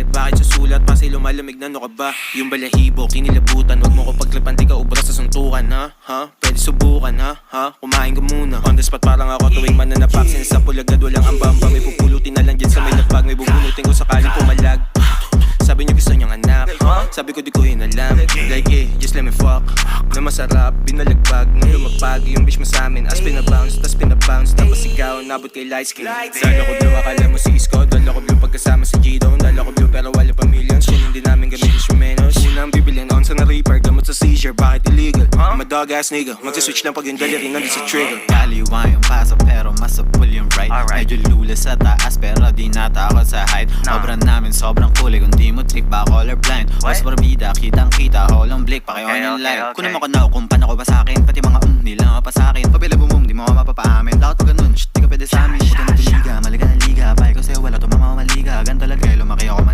Bakit susulat pa si lumalamig na ano ka ba? Yung balahibo, kinilabutan. Wag mo ko paglapan, di ka ubra sa suntukan, ha? Pwede subukan, ha? Kumain ka muna. On the spot parang ako tuwing mananapak. Sinasapul agad, walang ambamba. May pupulutin na lang dyan sa may lapag. May bubunutin ko sakaling pumalag. Sabi niyo gusto niyang anak, sabi ko di ko hinalam. Like just let me fuck. Na masarap, binalagbag, nang lumapag. Yung bitch mo sa amin, as pinabounce, tas pinabounce. Tapos sigaw, nabot kay light skin. Dala ko blue, akala mo si Isko. Dala ko blue pagkasama sa G-Dome. Dala ko blue pero wala pa millions. Kung hindi namin gamit yung menos. Unang bibilin on sa na-reaper, gamot sa seizure, bakit illegal? I'm a dog ass nigga, magsaswitch lang pag yung dali rin nandun sa trigger. Kaliwa yung paso pero masapul yung right. Medyo lula sa taas pero di natakot sa height. Obra namin sobrang kulay kung di mo trip ba colorblind. Mas barbida, kitang kita, holong blick, paki-on yung light. Kung naman ko na kumpan ako ba sa'kin, pati mga nila pa sa'kin. Pabila bumum, di mo mapapaamin. Dapat pag ganun, di ka pwede sa'min. Huwag ka na tuliga, maliga na liga. Bahay ko sa'yo, wala tumama maliga. Gan talaga, lumaki ako man